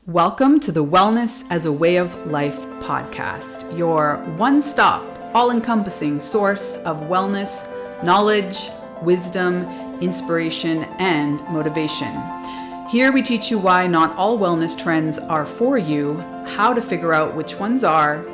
Welcome to the Wellness as a Way of Life podcast, your one-stop, all-encompassing source of wellness, knowledge, wisdom, inspiration, and motivation. Here we teach you why not all wellness trends are for you, how to figure out which ones are,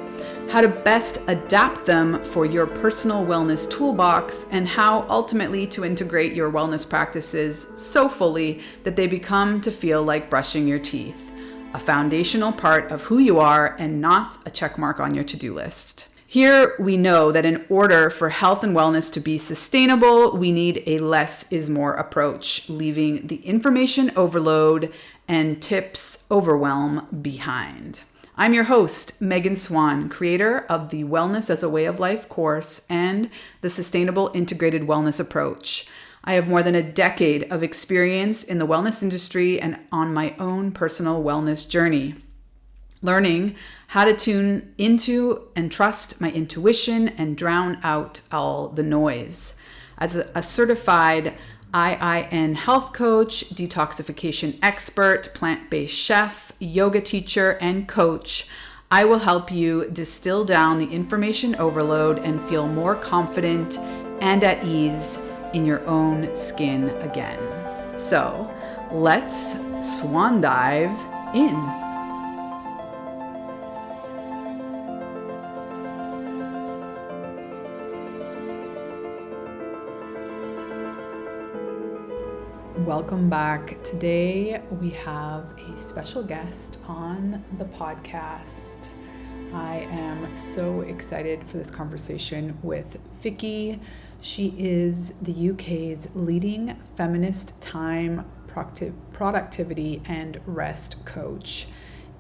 how to best adapt them for your personal wellness toolbox, and how ultimately to integrate your wellness practices so fully that they become to feel like brushing your teeth. A foundational part of who you are and not a check mark on your to-do list. Here we know that in order for health and wellness to be sustainable, we need a less is more approach, leaving the information overload and tips overwhelm behind. I'm your host, Megan Swan, creator of the Wellness as a Way of Life course and the Sustainable Integrated Wellness Approach. I have more than a decade of experience in the wellness industry and on my own personal wellness journey, learning how to tune into and trust my intuition and drown out all the noise. As a certified IIN health coach, detoxification expert, plant-based chef, yoga teacher, and coach, I will help you distill down the information overload and feel more confident and at ease in your own skin again. So let's swan dive in. Welcome back. Today we have a special guest on the podcast. I am so excited for this conversation with Vikki. She is the UK's leading feminist time, productivity, and rest coach,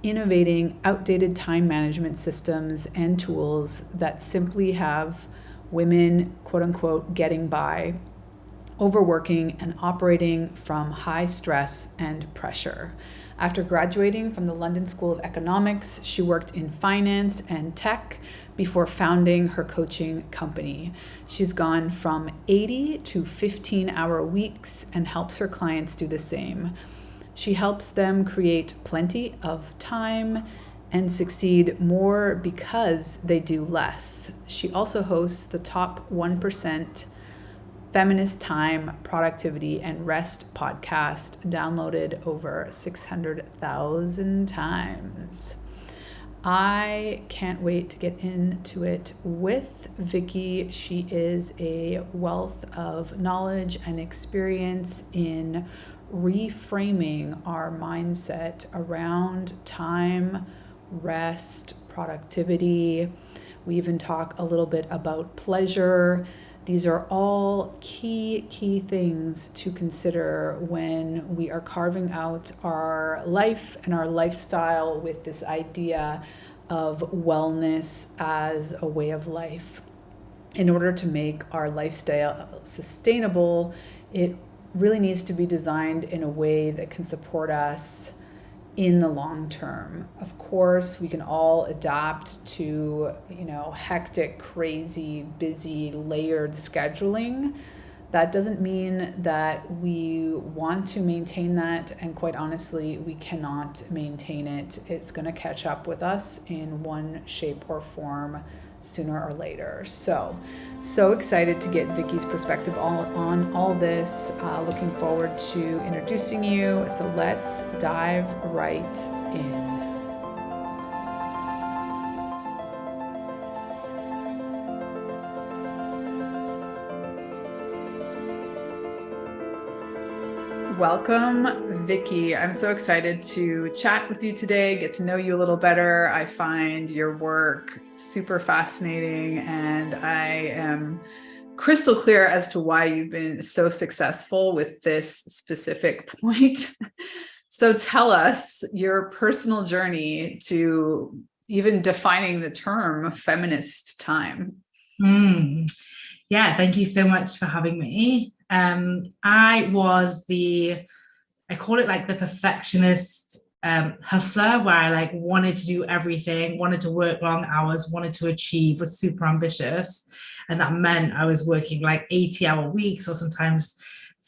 innovating outdated time management systems and tools that simply have women, quote unquote, getting by, overworking, and operating from high stress and pressure. After graduating from the London School of Economics, she worked in finance and tech before founding her coaching company. She's gone from 80 to 15-hour weeks and helps her clients do the same. She helps them create plenty of time and succeed more because they do less. She also hosts the Top 1% Feminist Time, Productivity, and Rest podcast, downloaded over 600,000 times. I can't wait to get into it with Vikki. She is a wealth of knowledge and experience in reframing our mindset around time, rest, productivity. We even talk a little bit about pleasure. These are all key things to consider when we are carving out our life and our lifestyle with this idea of wellness as a way of life. In order to make our lifestyle sustainable, it really needs to be designed in a way that can support us in the long term. Of course, we can all adapt to, hectic, crazy, busy, layered scheduling. That doesn't mean that we want to maintain that, and quite honestly, we cannot maintain it. It's going to catch up with us in one shape or form sooner or later. So excited to get Vikki's perspective on all this. Looking forward to introducing you. So let's dive right in. Welcome, Vikki. I'm so excited to chat with you today, get to know you a little better. I find your work super fascinating, and I am crystal clear as to why you've been so successful with this specific point. So tell us your personal journey to even defining the term feminist time. Yeah, thank you so much for having me. I call it like the perfectionist hustler, where I wanted to do everything, wanted to work long hours, wanted to achieve, was super ambitious. And that meant I was working 80-hour weeks or sometimes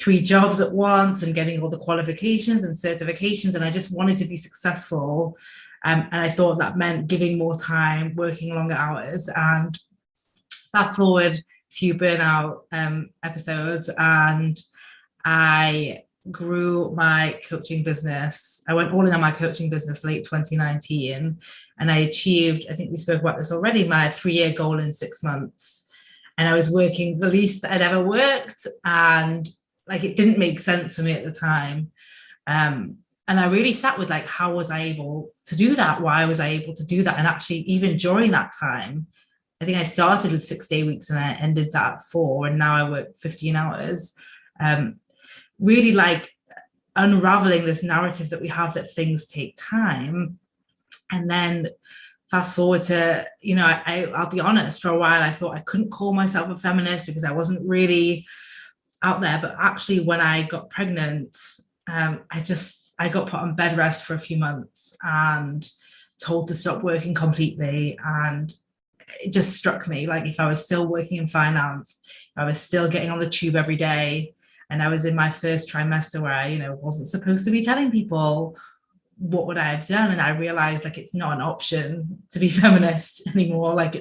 3 jobs at once and getting all the qualifications and certifications, and I just wanted to be successful. And I thought that meant giving more time, working longer hours. And fast forward a few burnout episodes, and I grew my coaching business. I went all in on my coaching business late 2019, and I achieved, I think we spoke about this already, my 3-year goal in 6 months. And I was working the least that I'd ever worked, and like it didn't make sense for me at the time. And I really sat with like, how was I able to do that? Why was I able to do that? And actually, even during that time, I think I started with 6-day weeks and I ended that at 4, and now I work 15 hours. Really like unraveling this narrative that we have that things take time. And then fast forward to, you know, I'll be honest, for a while I thought I couldn't call myself a feminist because I wasn't really out there. But actually, when I got pregnant, I got put on bed rest for a few months and told to stop working completely. And it just struck me, like, if I was still working in finance, I was still getting on the tube every day, and I was in my first trimester where I, you know, wasn't supposed to be telling people, what would I have done? And I realized, like, it's not an option to be feminist anymore. Like,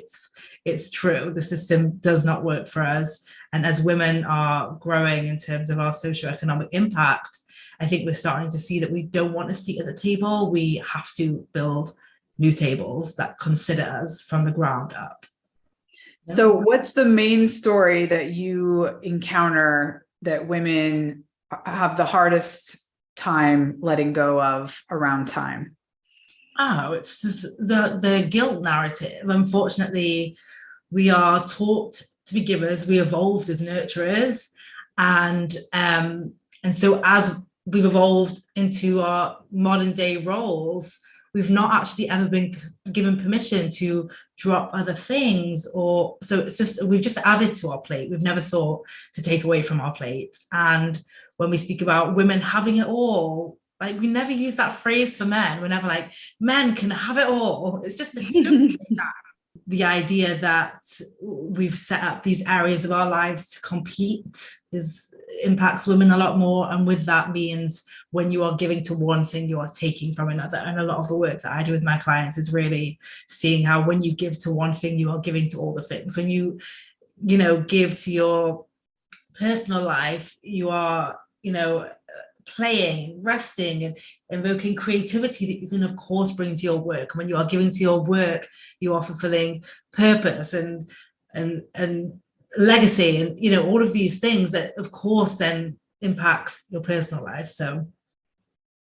it's true. The system does not work for us. And as women are growing in terms of our socioeconomic impact, I think we're starting to see that we don't want a seat at the table. We have to build new tables that consider us from the ground up. So what's the main story that you encounter that women have the hardest time letting go of around time? Oh, it's the guilt narrative. Unfortunately, we are taught to be givers. We evolved as nurturers, and so as we've evolved into our modern day roles, we've not actually ever been given permission to drop other things, or so it's just, we've just added to our plate. We've never thought to take away from our plate. And when we speak about women having it all, like, we never use that phrase for men. We're never like, men can have it all. It's just a stupid the idea that we've set up these areas of our lives to compete impacts women a lot more. And with that means when you are giving to one thing, you are taking from another. And a lot of the work that I do with my clients is really seeing how when you give to one thing, you are giving to all the things. When you give to your personal life, you are, playing, resting, and invoking creativity that you can, of course, bring to your work. When you are giving to your work, you are fulfilling purpose and legacy, and all of these things that, of course, then impacts your personal life. So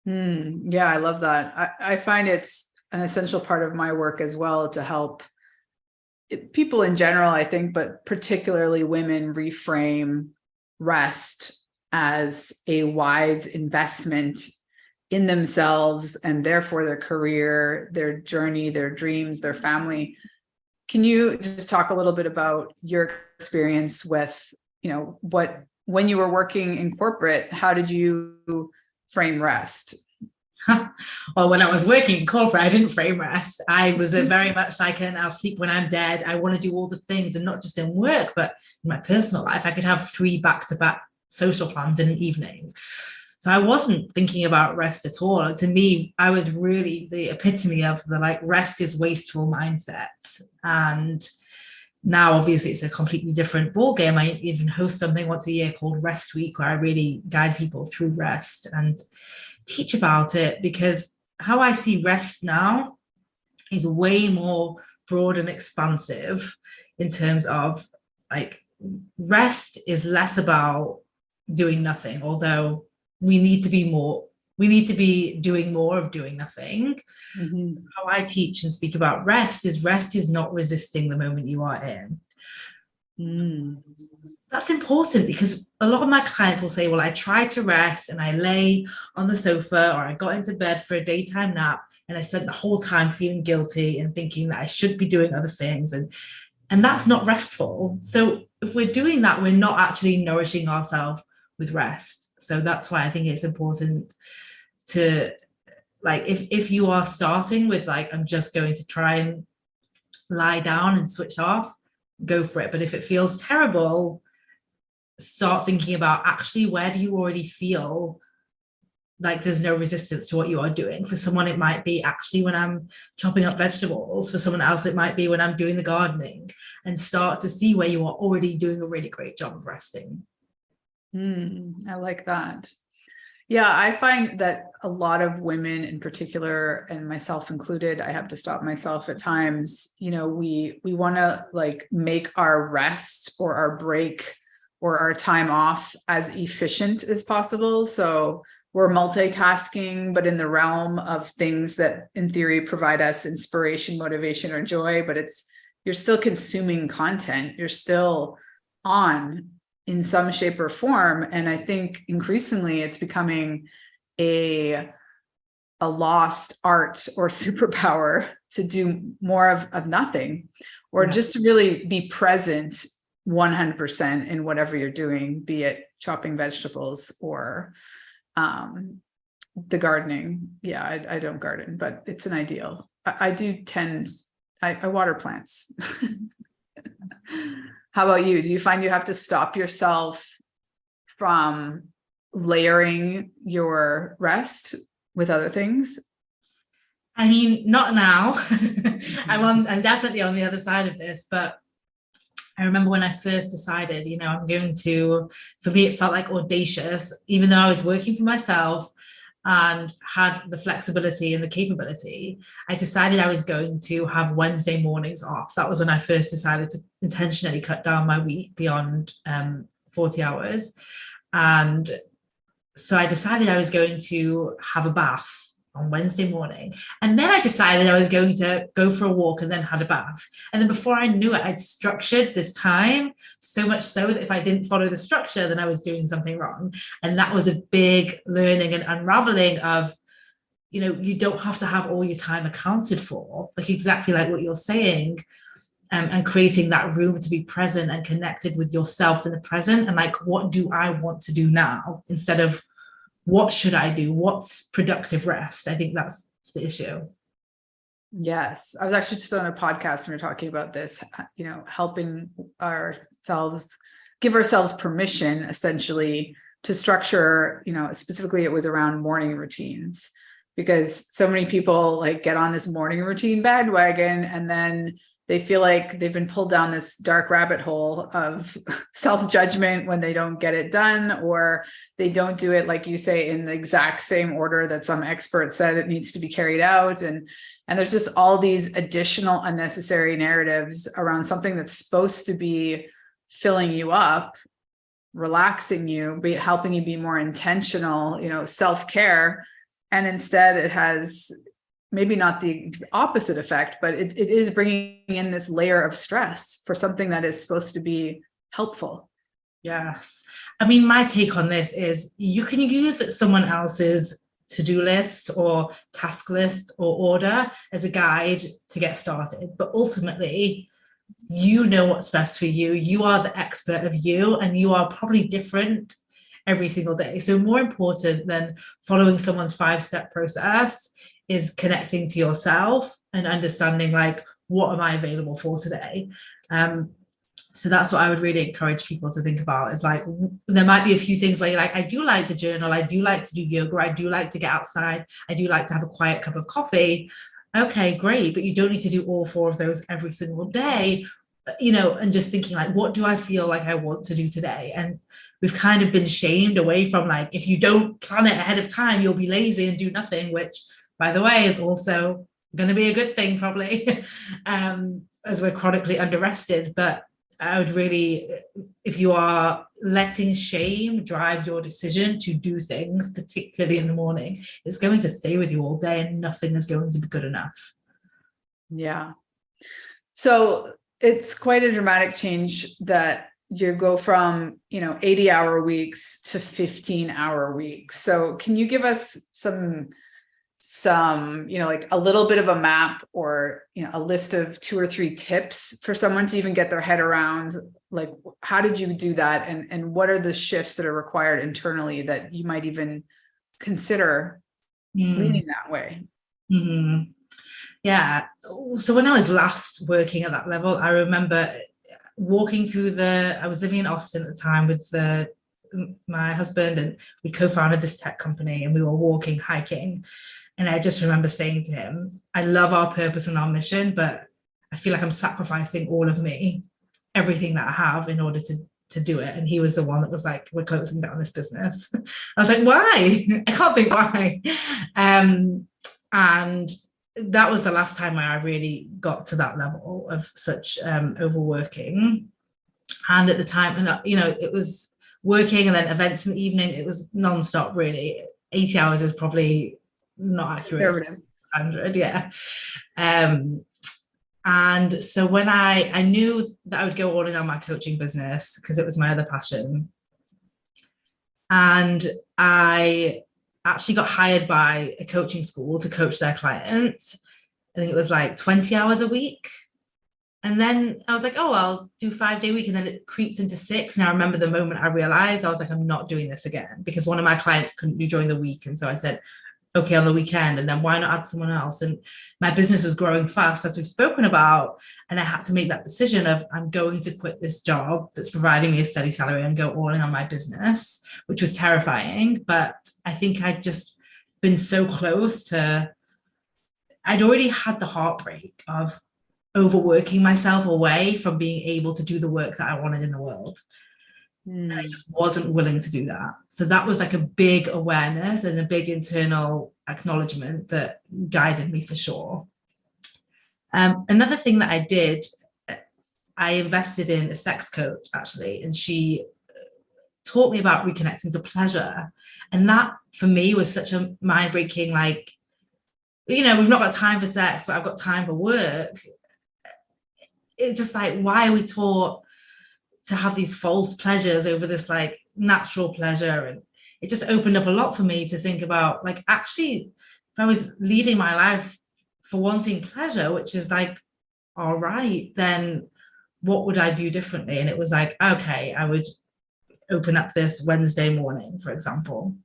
yeah, I love that. I find it's an essential part of my work as well, to help people in general, I think, but particularly women, reframe rest as a wise investment in themselves, and therefore their career, their journey, their dreams, their family. Can you just talk a little bit about your experience with, when you were working in corporate, how did you frame rest? Well, when I was working in corporate, I didn't frame rest. I was very much like I'll sleep when I'm dead. I want to do all the things, and not just in work, but in my personal life. I could have 3 back-to-back social plans in an evening. So I wasn't thinking about rest at all. To me, I was really the epitome of the rest is wasteful mindset. And now obviously it's a completely different ballgame. I even host something once a year called Rest Week, where I really guide people through rest and teach about it, because how I see rest now is way more broad and expansive, in terms of rest is less about doing nothing, although we need to be doing more of doing nothing. Mm-hmm. How I teach and speak about rest is not resisting the moment you are in. That's important, because a lot of my clients will say, well, I tried to rest and I lay on the sofa, or I got into bed for a daytime nap, and I spent the whole time feeling guilty and thinking that I should be doing other things, and that's not restful. So if we're doing that, we're not actually nourishing ourselves with rest. So that's why I think it's important to, if you are starting with I'm just going to try and lie down and switch off, go for it. But if it feels terrible, start thinking about actually where do you already feel like there's no resistance to what you are doing. For someone, it might be actually when I'm chopping up vegetables. For someone else, it might be when I'm doing the gardening, and start to see where you are already doing a really great job of resting. I like that. Yeah, I find that a lot of women in particular, and myself included, I have to stop myself at times, we want to like make our rest or our break or our time off as efficient as possible. So we're multitasking, but in the realm of things that in theory provide us inspiration, motivation, or joy, but you're still consuming content. You're still on in some shape or form. And I think increasingly it's becoming a lost art or superpower to do more of nothing, or just to really be present 100% in whatever you're doing, be it chopping vegetables or the gardening. Yeah, I don't garden, but it's an ideal. I water plants. How about you? Do you find you have to stop yourself from layering your rest with other things? I mean, not now. I'm definitely on the other side of this, but I remember when I first decided, I'm going to, for me, it felt like audacious, even though I was working for myself and had the flexibility and the capability. I decided I was going to have Wednesday mornings off. That was when I first decided to intentionally cut down my week beyond 40 hours. And so I decided I was going to have a bath on Wednesday morning. And then I decided I was going to go for a walk and then had a bath. And then before I knew it, I'd structured this time so much so that if I didn't follow the structure, then I was doing something wrong. And that was a big learning and unraveling of, you don't have to have all your time accounted for, like exactly like what you're saying. And creating that room to be present and connected with yourself in the present. And like, what do I want to do now? Instead of what should I do? What's productive rest? I think that's the issue. Yes. I was actually just on a podcast and we were talking about this, helping ourselves, give ourselves permission essentially to structure, specifically it was around morning routines, because so many people like get on this morning routine bandwagon and then they feel like they've been pulled down this dark rabbit hole of self-judgment when they don't get it done, or they don't do it, like you say, in the exact same order that some expert said it needs to be carried out. And there's just all these additional unnecessary narratives around something that's supposed to be filling you up, relaxing you, helping you be more intentional, self-care. And instead it has maybe not the opposite effect, but it is bringing in this layer of stress for something that is supposed to be helpful. Yes. I mean, my take on this is you can use someone else's to-do list or task list or order as a guide to get started. But ultimately, you know what's best for you. You are the expert of you, and you are probably different every single day. So more important than following someone's 5-step process is connecting to yourself and understanding like, what am I available for today? So that's what I would really encourage people to think about, is like, there might be a few things where you're like, I do like to journal, I do like to do yoga, I do like to get outside, I do like to have a quiet cup of coffee. Okay, great, but you don't need to do all 4 of those every single day, and just thinking like, what do I feel like I want to do today? And we've kind of been shamed away from like, if you don't plan it ahead of time, you'll be lazy and do nothing, which by the way is also going to be a good thing probably, as we're chronically under-rested. But I would really, if you are letting shame drive your decision to do things, particularly in the morning, it's going to stay with you all day and nothing is going to be good enough. Yeah. So it's quite a dramatic change that you go from, 80-hour weeks to 15-hour weeks. So can you give us some, like a little bit of a map or, a list of 2 or 3 tips for someone to even get their head around, like, how did you do that? And what are the shifts that are required internally that you might even consider leaning that way? Mm-hmm. Yeah. So when I was last working at that level, I remember walking through I was living in Austin at the time with my husband, and we co-founded this tech company, and we were walking, hiking. And I just remember saying to him, I love our purpose and our mission, but I feel like I'm sacrificing all of me, everything that I have in order to do it. And he was the one that was like, we're closing down this business. I was like, why? I can't think why. And that was the last time I really got to that level of such overworking. And at the time, and it was working and then events in the evening. It was nonstop, really. 80 hours is probably not accurate. Conservative. 100, yeah. And so when I knew that I would go all in on my coaching business because it was my other passion. And I actually got hired by a coaching school to coach their clients. I think it was like 20 hours a week. And then I was like, oh, I'll do 5-day week. And then it creeps into 6. And I remember the moment I realized, I was like, I'm not doing this again, because one of my clients couldn't do during the week. And so I said, okay, on the weekend, and then why not add someone else? And my business was growing fast, as we've spoken about. And I had to make that decision of, I'm going to quit this job that's providing me a steady salary and go all in on my business, which was terrifying. But I think I'd just been so close to, I'd already had the heartbreak of overworking myself away from being able to do the work that I wanted in the world. And I just wasn't willing to do that. So that was like a big awareness and a big internal acknowledgement that guided me for sure. Another thing that I did, I invested in a sex coach actually, and she taught me about reconnecting to pleasure. And that for me was such a mind-breaking, like, we've not got time for sex, but I've got time for work. It's just like, why are we taught to have these false pleasures over this like natural pleasure? And it just opened up a lot for me to think about, like, actually, if I was leading my life for wanting pleasure, which is like, all right, then what would I do differently? And it was like, okay, I would open up this Wednesday morning, for example.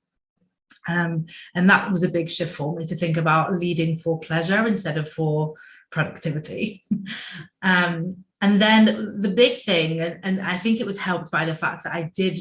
And that was a big shift for me, to think about leading for pleasure instead of for productivity. And then the big thing, and I think it was helped by the fact that I did,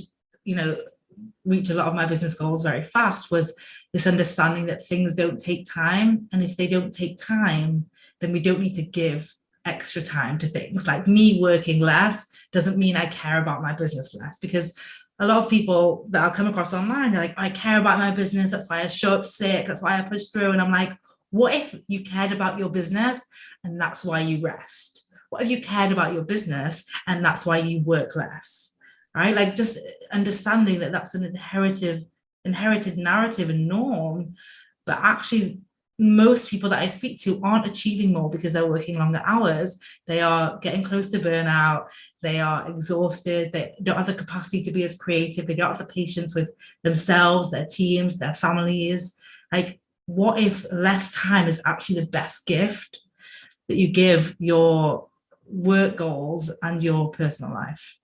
reach a lot of my business goals very fast, was this understanding that things don't take time. And if they don't take time, then we don't need to give extra time to things. Like, me working less doesn't mean I care about my business less, because a lot of people that I'll come across online, they're like, I care about my business, that's why I show up sick, that's why I push through. And I'm like, what if you cared about your business and that's why you rest? What if you cared about your business and that's why you work less, right? Like, just understanding that that's an inherited narrative and norm. But actually, most people that I speak to aren't achieving more because they're working longer hours. They are getting close to burnout. They are exhausted. They don't have the capacity to be as creative. They don't have the patience with themselves, their teams, their families. Like, what if less time is actually the best gift that you give your work goals and your personal life?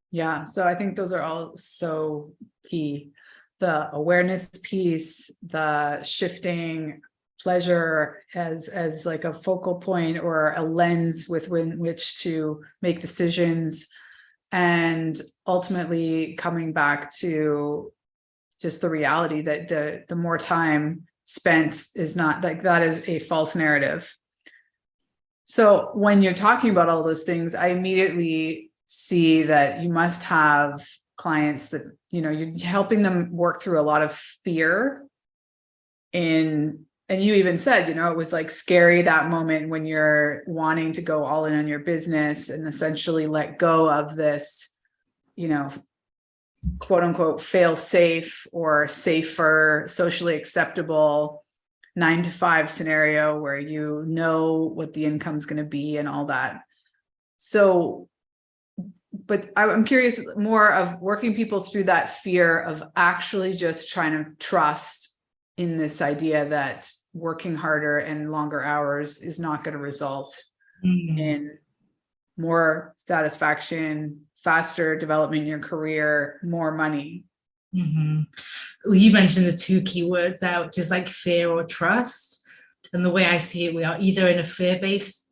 Yeah, so I think those are all so key. The awareness piece, the shifting pleasure as like a focal point or a lens with which to make decisions, and ultimately coming back to just the reality that the more time spent is not, like, that is a false narrative. So when you're talking about all those things, I immediately see that you must have clients that, you're helping them work through a lot of fear. And you even said, it was like scary, that moment when you're wanting to go all in on your business and essentially let go of this, quote unquote, fail safe or safer, socially acceptable 9-to-5 scenario where you know what the income's going to be and all that. So, but I'm curious more of working people through that fear of actually just trying to trust in this idea that working harder and longer hours is not going to result in more satisfaction, faster development in your career, more money. Well, you mentioned the two key words there, which is like fear or trust. And the way I see it, we are either in a fear-based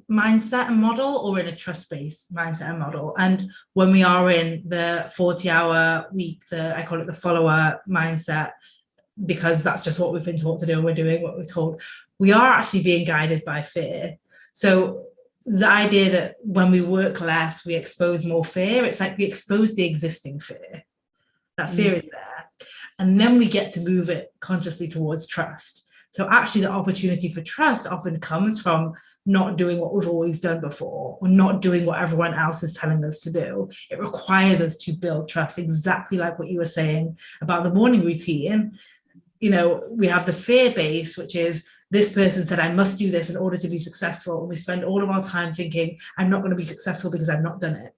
mindset and model, or in a trust-based mindset and model. And when we are in the 40-hour week, I call it the follower mindset, because that's just what we've been taught to do, and we're doing what we're told, we are actually being guided by fear. So the idea that when we work less, we expose more fear, it's like we expose the existing fear. That fear is there. And then we get to move it consciously towards trust. So actually the opportunity for trust often comes from not doing what we've always done before, or not doing what everyone else is telling us to do. It requires us to build trust, exactly like what you were saying about the morning routine. You know, we have the fear base, which is this person said I must do this in order to be successful, and we spend all of our time thinking I'm not going to be successful because I've not done it.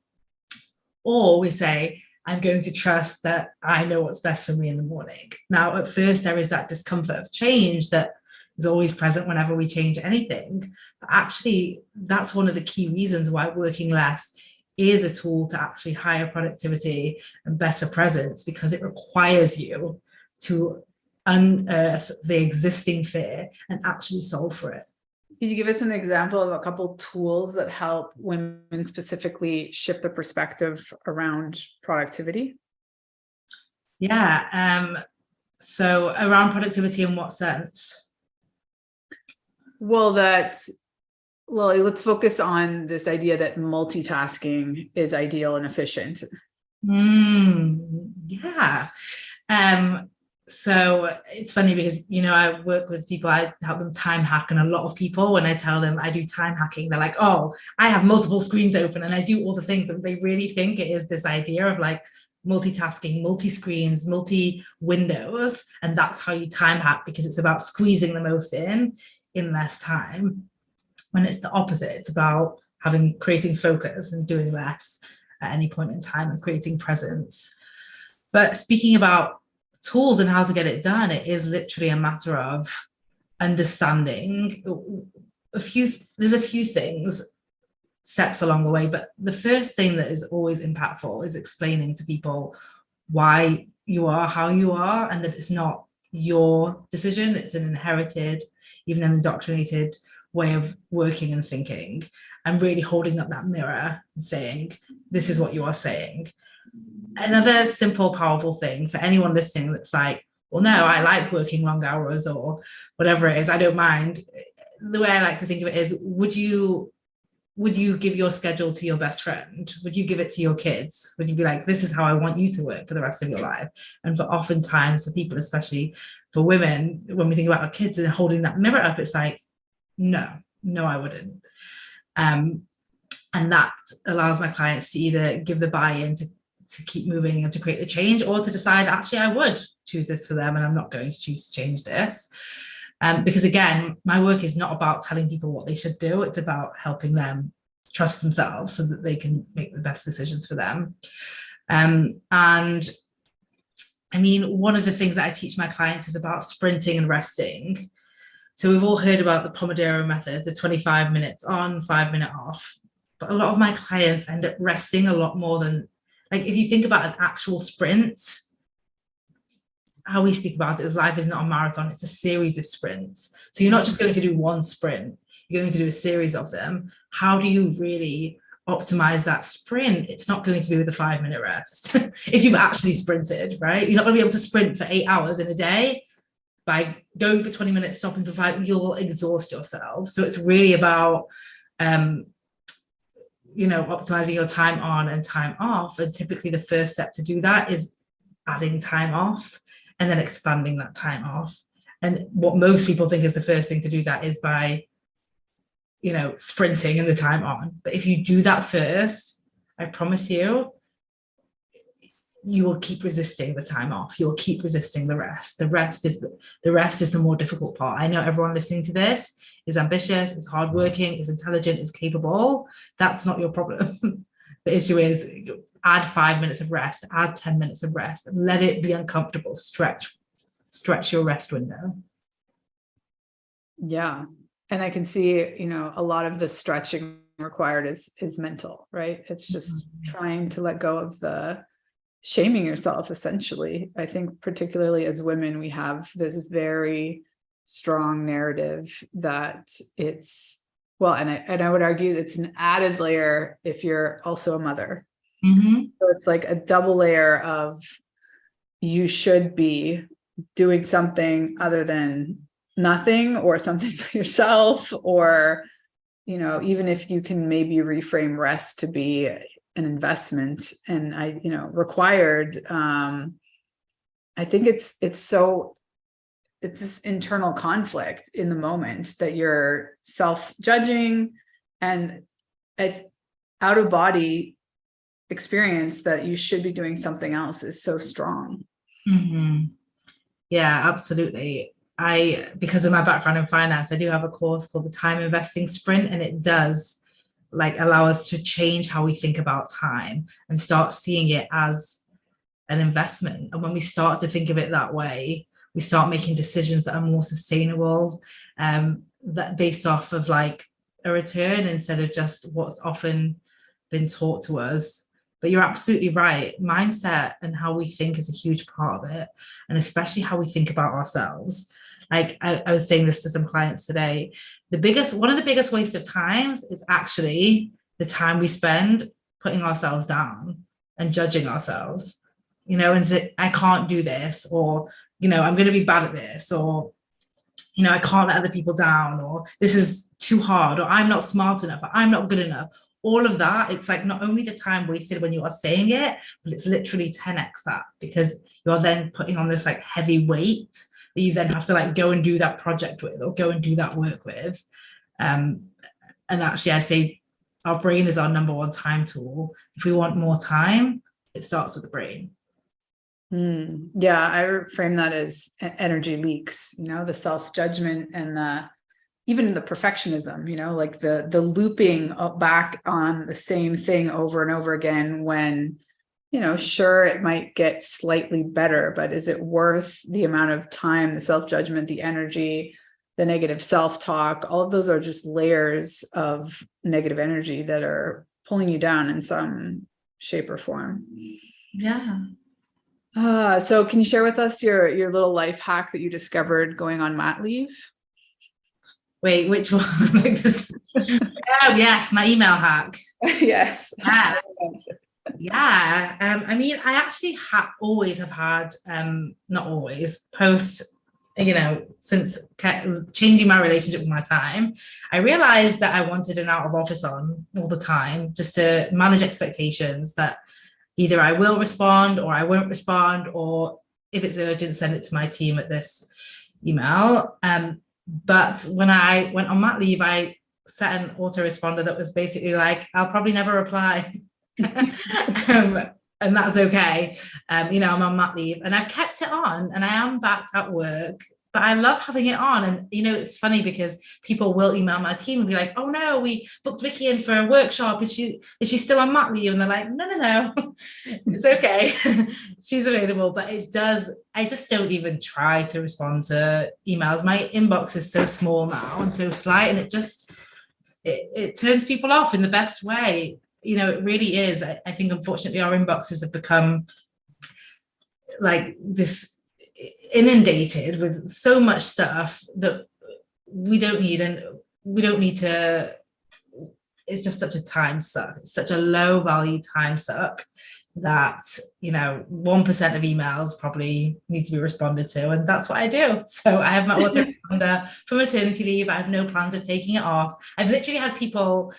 Or we say I'm going to trust that I know what's best for me in the morning. Now, at first, there is that discomfort of change that is always present whenever we change anything. But actually, that's one of the key reasons why working less is a tool to actually higher productivity and better presence, because it requires you to unearth the existing fear and actually solve for it. Can you give us an example of a couple tools that help women specifically shift the perspective around productivity? Yeah. So around productivity, in what sense? Well, let's focus on this idea that multitasking is ideal and efficient. Yeah. So it's funny because, you know, I work with people, I help them time hack, and a lot of people, when I tell them I do time hacking, they're like, oh, I have multiple screens open and I do all the things. And they really think it is this idea of like multitasking, multi-screens, multi-windows. And that's how you time hack, because it's about squeezing the most in less time. When it's the opposite, it's about creating focus and doing less at any point in time and creating presence. But speaking about tools and how to get it done, it is literally a matter of understanding there's a few things, steps along the way. But the first thing that is always impactful is explaining to people why you are how you are, and that it's not your decision, it's an inherited, even an indoctrinated way of working and thinking, and really holding up that mirror and saying, this is what you are saying. Another simple, powerful thing for anyone listening that's like, well, no, I like working long hours or whatever it is, I don't mind. The way I like to think of it is, would you give your schedule to your best friend? Would you give it to your kids? Would you be like, this is how I want you to work for the rest of your life? And for oftentimes for people, especially for women, when we think about our kids and holding that mirror up, it's like, no, I wouldn't. And that allows my clients to either give the buy-in to keep moving and to create the change, or to decide, actually, I would choose this for them and I'm not going to choose to change this. Because again, my work is not about telling people what they should do. It's about helping them trust themselves so that they can make the best decisions for them. And I mean, one of the things that I teach my clients is about sprinting and resting. So we've all heard about the Pomodoro method, the 25 minutes on, 5 minute off. But a lot of my clients end up resting a lot more than, like, if you think about an actual sprint, how we speak about it is life is not a marathon, it's a series of sprints. So you're not just going to do one sprint, you're going to do a series of them. How do you really optimize that sprint? It's not going to be with a 5 minute rest. If you've actually sprinted, right? You're not going to be able to sprint for 8 hours in a day. By going for 20 minutes, stopping for 5, you'll exhaust yourself. So it's really about optimizing your time on and time off. And typically the first step to do that is adding time off and then expanding that time off. And what most people think is the first thing to do that is by, sprinting in the time on. But if you do that first, I promise you, you will keep resisting the time off. You will keep resisting the rest. The rest is the more difficult part. I know everyone listening to this is ambitious, is hardworking, is intelligent, is capable. That's not your problem. The issue is add 5 minutes of rest, add 10 minutes of rest, let it be uncomfortable. Stretch your rest window. Yeah. And I can see, a lot of the stretching required is mental, right? It's just trying to let go of the shaming yourself, essentially. I think particularly as women, we have this very strong narrative that it's Well, and I would argue it's an added layer if you're also a mother. Mm-hmm. So it's like a double layer of, you should be doing something other than nothing, or something for yourself, or, you know, even if you can maybe reframe rest to be an investment and required. I think it's this internal conflict in the moment that you're self-judging, and out of body experience that you should be doing something else is so strong. Mm-hmm. Yeah, absolutely. Because of my background in finance, I do have a course called the Time Investing Sprint, and it does like allow us to change how we think about time and start seeing it as an investment. And when we start to think of it that way, we start making decisions that are more sustainable, that based off of like a return instead of just what's often been taught to us. But you're absolutely right. Mindset and how we think is a huge part of it, and especially how we think about ourselves. Like I was saying this to some clients today. One of the biggest waste of times is actually the time we spend putting ourselves down and judging ourselves. And say, I can't do this, or I'm going to be bad at this, or I can't let other people down, or this is too hard, or I'm not smart enough, or I'm not good enough. All of that, it's like not only the time wasted when you are saying it, but it's literally 10x that, because you're then putting on this like heavy weight that you then have to like go and do that project with, or go and do that work with. And actually, I say our brain is our number one time tool. If we want more time, it starts with the brain. Yeah, I frame that as energy leaks, the self-judgment and even the perfectionism, like the looping back on the same thing over and over again when, sure, it might get slightly better, but is it worth the amount of time, the self-judgment, the energy, the negative self-talk? All of those are just layers of negative energy that are pulling you down in some shape or form. Yeah. So can you share with us your little life hack that you discovered going on mat leave? Wait, which one? Like this? Oh, yes, my email hack. Yes. Yeah. I mean, I actually always have had, not always, post, since changing my relationship with my time, I realized that I wanted an out of office on all the time, just to manage expectations that either I will respond or I won't respond, or if it's urgent, send it to my team at this email. But when I went on mat leave, I set an autoresponder that was basically like, I'll probably never reply. And that's okay. I'm on mat leave and I've kept it on, and I am back at work, but I love having it on. And it's funny because people will email my team and be like, oh no, we booked Vikki in for a workshop, is she still on mat leave? And they're like, no, it's okay. She's available. But I just don't even try to respond to emails. My inbox is so small now and so slight, and it turns people off in the best way. It really is. I think unfortunately our inboxes have become like this, inundated with so much stuff that we don't need, and we don't need to. It's just such a time suck. It's such a low value time suck that 1% of emails probably need to be responded to, and that's what I do. So I have my autoresponder for maternity leave. I have no plans of taking it off. I've literally had people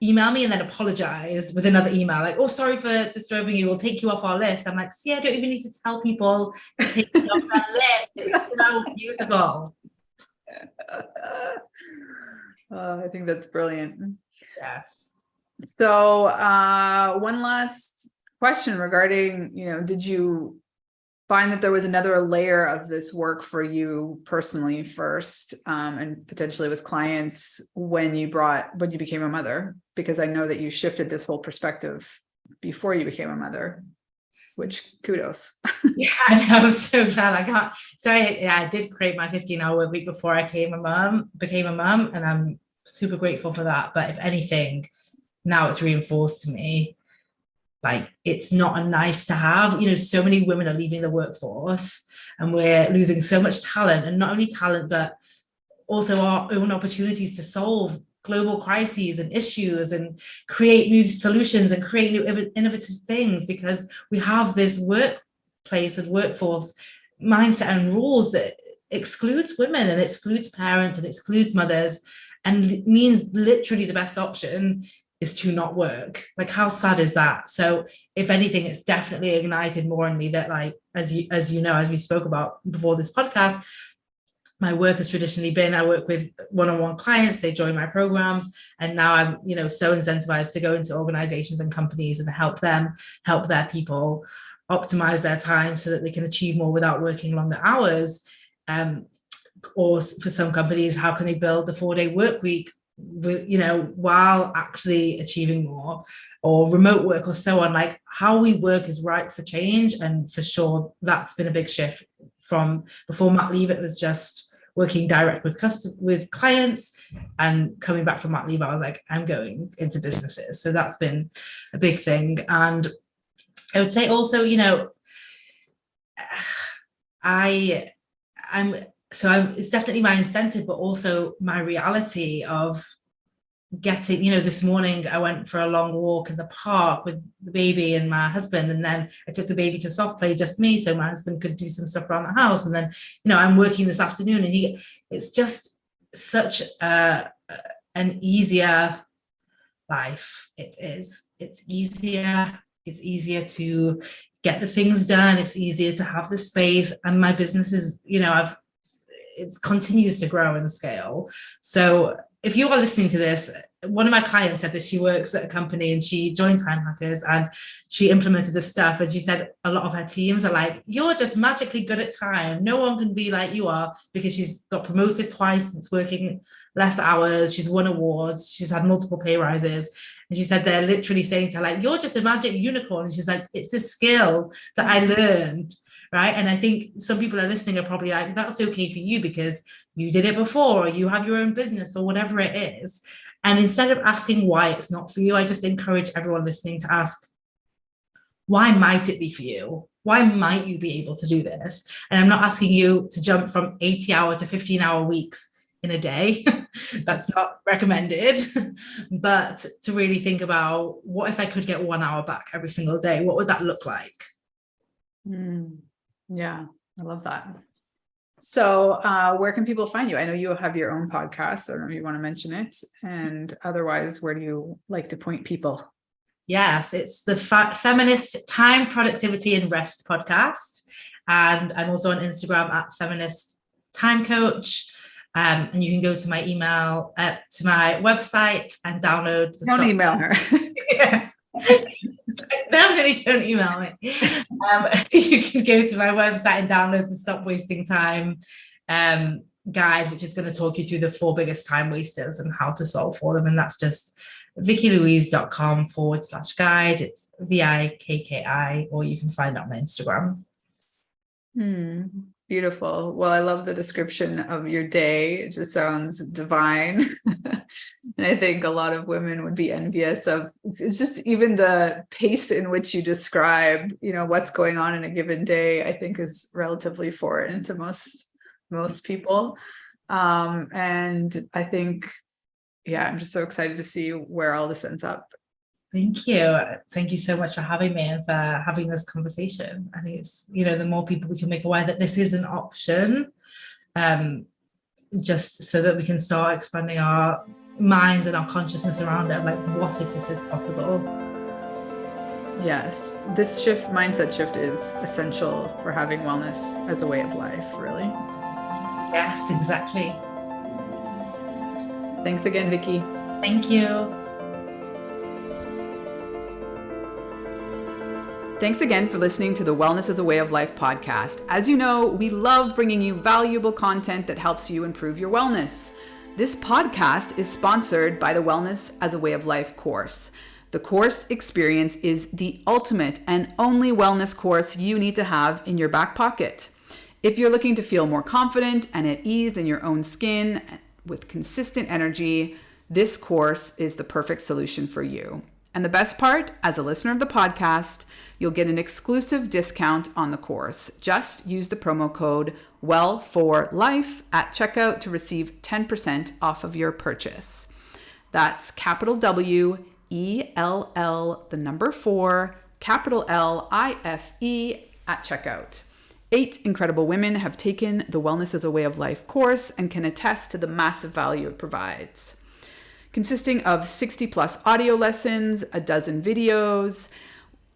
email me and then apologize with another email like, oh, sorry for disturbing you, we'll take you off our list. I'm like, see, I don't even need to tell people to take me off that list. It's so beautiful. I think that's brilliant. Yes. So one last question regarding, did you find that there was another layer of this work for you personally first, and potentially with clients when you became a mother? Because I know that you shifted this whole perspective before you became a mother, which kudos. Yeah, I was so glad I did create my 15-hour work week before I became a mom, and I'm super grateful for that. But if anything, now it's reinforced to me, like, it's not a nice to have. So many women are leaving the workforce, and we're losing so much talent, and not only talent, but also our own opportunities to solve global crises and issues and create new solutions and create new innovative things, because we have this workplace and workforce mindset and rules that excludes women and excludes parents and excludes mothers, and means literally the best option is to not work. Like, how sad is that? So if anything, it's definitely ignited more in me that, like, as you know, as we spoke about before this podcast, my work has traditionally been, I work with one-on-one clients, they join my programs, and now I'm, you know, so incentivized to go into organizations and companies and help them help their people optimize their time so that they can achieve more without working longer hours. Or for some companies, how can they build the 4-day work week with, you know, while actually achieving more, or remote work or so on. Like, how we work is ripe for change, and for sure that's been a big shift. From before mat leave, it was just working direct with clients, and coming back from mat leave, I was like, I'm going into businesses. So that's been a big thing. And I would say also, you know, it's definitely my incentive, but also my reality of getting, you know, this morning I went for a long walk in the park with the baby and my husband, and then I took the baby to soft play, just me, so my husband could do some stuff around the house. And then, you know, I'm working this afternoon, and it's just such an easier life. It's easier to get the things done. It's easier to have the space, and my business is, you know, it continues to grow and scale. So if you are listening to this, one of my clients said that she works at a company and she joined Time Hackers and she implemented this stuff. And she said a lot of her teams are like, you're just magically good at time. No one can be like you are, because she's got promoted twice since working less hours. She's won awards. She's had multiple pay rises. And she said they're literally saying to her, like, you're just a magic unicorn. And she's like, it's a skill that I learned. Right. And I think some people are listening are probably like, that's okay for you because you did it before, or you have your own business, or whatever it is. And instead of asking why it's not for you, I just encourage everyone listening to ask, why might it be for you? Why might you be able to do this? And I'm not asking you to jump from 80-hour to 15-hour weeks in a day. That's not recommended. But to really think about, what if I could get 1 hour back every single day? What would that look like? Yeah, I love that. So where can people find you? I know you have your own podcast. I don't know if you want to mention it. And otherwise, where do you like to point people? Yes, it's the Feminist Time, Productivity and Rest podcast. And I'm also on Instagram at Feminist Time Coach. And you can go to my email, to my website, and download the Don't email her. Yeah. Definitely don't email me. You can go to my website and download the Stop Wasting Time guide, which is going to talk you through the 4 biggest time wasters and how to solve for them. And that's just vikkilouise.com/guide. It's VIKKI, or you can find it on my Instagram. Beautiful. Well, I love the description of your day. It just sounds divine. And I think a lot of women would be envious of, it's just even the pace in which you describe, you know, what's going on in a given day, I think is relatively foreign to most people. And I think, yeah, I'm just so excited to see where all this ends up. Thank you. Thank you so much for having me and for having this conversation. I think it's, you know, the more people we can make aware that this is an option, just so that we can start expanding our minds and our consciousness around it. Like, what if this is possible? Yes, this mindset shift is essential for having wellness as a way of life, really. Yes, exactly. Thanks again, Vikki. Thank you. Thanks again for listening to the Wellness as a Way of Life podcast. As you know, we love bringing you valuable content that helps you improve your wellness. This podcast is sponsored by the Wellness as a Way of Life course. The course experience is the ultimate and only wellness course you need to have in your back pocket. If you're looking to feel more confident and at ease in your own skin with consistent energy, this course is the perfect solution for you. And the best part, as a listener of the podcast, you'll get an exclusive discount on the course. Just use the promo code WELL4LIFE at checkout to receive 10% off of your purchase. That's capital W, ELL, the number 4, capital LIFE at checkout. 8 incredible women have taken the Wellness as a Way of Life course and can attest to the massive value it provides. Consisting of 60 plus audio lessons, a dozen videos,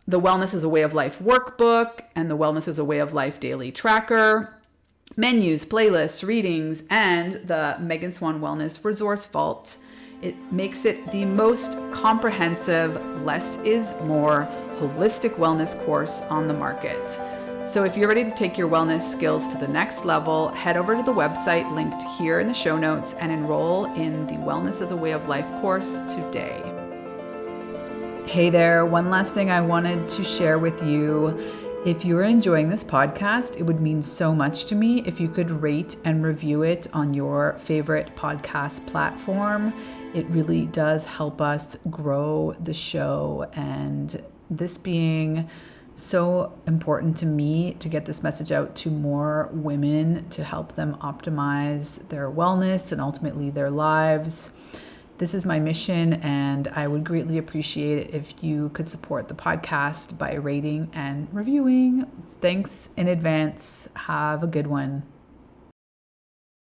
the Wellness as a Way of Life workbook, and the Wellness as a Way of Life daily tracker, menus, playlists, readings, and the Megan Swan Wellness Resource Vault. It makes it the most comprehensive, less is more, holistic wellness course on the market. So if you're ready to take your wellness skills to the next level, head over to the website linked here in the show notes and enroll in the Wellness as a Way of Life course today. Hey there, one last thing I wanted to share with you. If you're enjoying this podcast, it would mean so much to me if you could rate and review it on your favorite podcast platform. It really does help us grow the show, and this being so important to me to get this message out to more women to help them optimize their wellness and ultimately their lives. This is my mission, and I would greatly appreciate it if you could support the podcast by rating and reviewing. Thanks in advance. Have a good one.